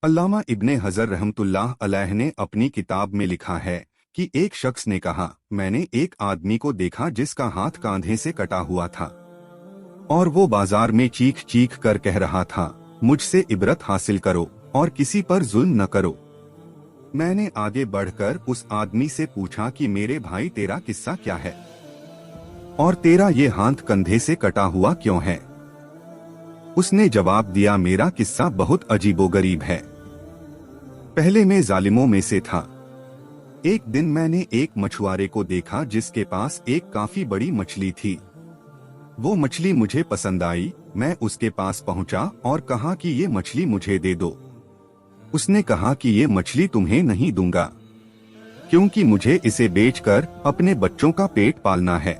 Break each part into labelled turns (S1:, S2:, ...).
S1: अल्लामा इब्ने हजर रहमतुल्लाह अलैह ने अपनी किताब में लिखा है कि एक शख्स ने कहा, मैंने एक आदमी को देखा जिसका हाथ कांधे से कटा हुआ था और वो बाजार में चीख चीख कर कह रहा था, मुझसे इबरत हासिल करो और किसी पर जुल्म न करो। मैंने आगे बढ़कर उस आदमी से पूछा कि मेरे भाई तेरा किस्सा क्या है और तेरा ये हाथ कंधे से कटा हुआ क्यों है। उसने जवाब दिया, मेरा किस्सा बहुत अजीबोगरीब है। पहले मैं जालिमों में से था। एक दिन मैंने एक मछुआरे को देखा जिसके पास एक काफी बड़ी मछली थी। वो मछली मुझे पसंद आई। मैं उसके पास पहुंचा और कहा कि ये मछली मुझे दे दो। उसने कहा कि ये मछली तुम्हें नहीं दूंगा, क्योंकि मुझे इसे बेचकर अपने बच्चों का पेट पालना है।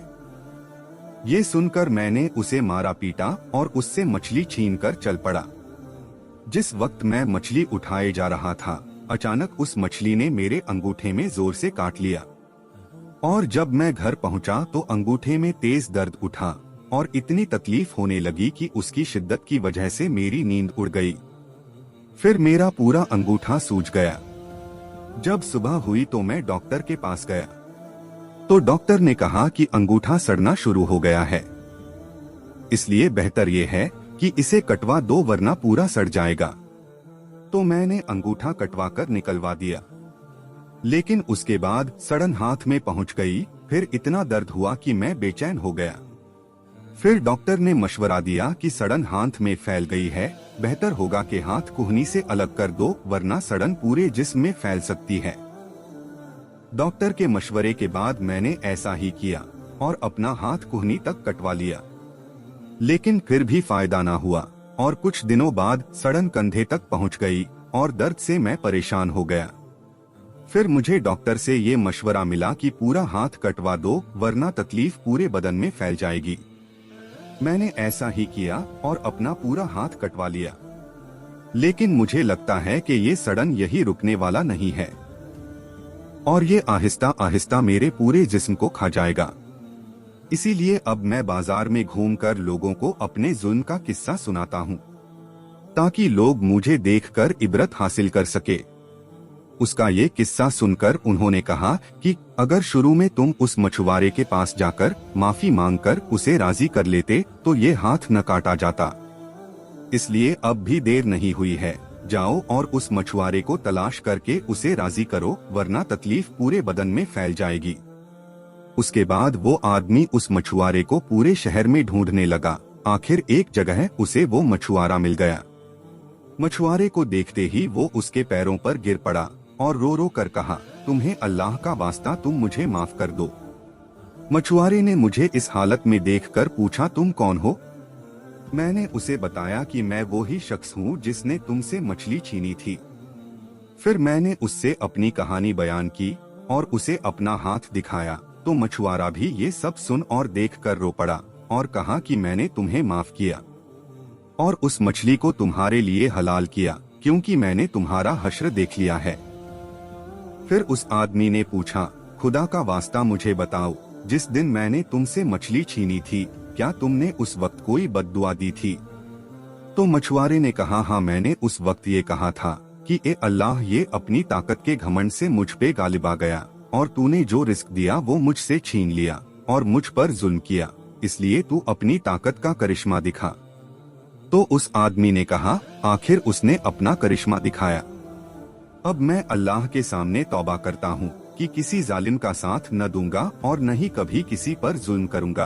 S1: ये सुनकर मैंने उसे मारा पीटा और उससे मछली छीनकर चल पड़ा। जिस वक्त मैं मछली उठाए जा रहा था, अचानक उस मछली ने मेरे अंगूठे में जोर से काट लिया और जब मैं घर पहुंचा तो अंगूठे में तेज दर्द उठा और इतनी तकलीफ होने लगी कि उसकी शिद्दत की वजह से मेरी नींद उड़ गई। फिर मेरा पूरा अंगूठा सूज गया। जब सुबह हुई तो मैं डॉक्टर के पास गया तो डॉक्टर ने कहा कि अंगूठा सड़ना शुरू हो गया है, इसलिए बेहतर ये है कि इसे कटवा दो वरना पूरा सड़ जाएगा। तो मैंने अंगूठा कटवा कर निकलवा दिया, लेकिन उसके बाद सड़न हाथ में पहुंच गई। फिर इतना दर्द हुआ कि मैं बेचैन हो गया। फिर डॉक्टर ने मशवरा दिया कि सड़न हाथ में फैल गई है, बेहतर होगा कि हाथ कुहनी से अलग कर दो वरना सड़न पूरे जिस्म में फैल सकती है। डॉक्टर के मशवरे के बाद मैंने ऐसा ही किया और अपना हाथ कुहनी तक कटवा लिया, लेकिन फिर भी फायदा ना हुआ और कुछ दिनों बाद सड़न कंधे तक पहुंच गई और दर्द से मैं परेशान हो गया। फिर मुझे डॉक्टर से ये मशवरा मिला कि पूरा हाथ कटवा दो वरना तकलीफ पूरे बदन में फैल जाएगी। मैंने ऐसा ही किया और अपना पूरा हाथ कटवा लिया, लेकिन मुझे लगता है कि ये सड़न यही रुकने वाला नहीं है और ये आहिस्ता आहिस्ता मेरे पूरे जिस्म को खा जाएगा। इसीलिए अब मैं बाजार में घूमकर लोगों को अपने जुल्म का किस्सा सुनाता हूँ, ताकि लोग मुझे देखकर इबरत हासिल कर सके। उसका ये किस्सा सुनकर उन्होंने कहा कि अगर शुरू में तुम उस मछुआरे के पास जाकर माफी मांगकर उसे राजी कर लेते तो ये हाथ न काटा जाता। इसलिए अब भी देर नहीं हुई है, जाओ और उस मछुआरे को तलाश करके उसे राजी करो वरना तकलीफ पूरे बदन में फैल जाएगी। उसके बाद वो आदमी उस मछुआरे को पूरे शहर में ढूंढने लगा। आखिर एक जगह उसे वो मछुआरा मिल गया। मछुआरे को देखते ही वो उसके पैरों पर गिर पड़ा और रो रो कर कहा, तुम्हें अल्लाह का वास्ता तुम मुझे माफ कर दो। मछुआरे ने मुझे इस हालत में देखकर पूछा, तुम कौन हो? मैंने उसे बताया कि मैं वो ही शख्स हूँ जिसने तुमसे मछली छीनी थी। फिर मैंने उससे अपनी कहानी बयान की और उसे अपना हाथ दिखाया तो मछुआरा भी ये सब सुन और देख कर रो पड़ा और कहा कि मैंने तुम्हें माफ किया और उस मछली को तुम्हारे लिए हलाल किया, क्योंकि मैंने तुम्हारा हश्र देख लिया है। फिर उस आदमी ने पूछा, खुदा का वास्ता मुझे बताओ, जिस दिन मैंने तुमसे मछली छीनी थी क्या तुमने उस वक्त कोई बद्दुआ दी थी? तो मछुआरे ने कहा, हाँ, मैंने उस वक्त ये कहा था कि ए अल्लाह, ये अपनी ताकत के घमंड से मुझ पे गालिब आ गया और तूने जो रिस्क दिया वो मुझसे छीन लिया और मुझ पर जुल्म किया, इसलिए तू अपनी ताकत का करिश्मा दिखा। तो उस आदमी ने कहा, आखिर उसने अपना करिश्मा दिखाया। अब मैं अल्लाह के सामने तौबा करता हूँ कि किसी जालिम का साथ न दूंगा और न ही कभी किसी पर जुल्म करूंगा।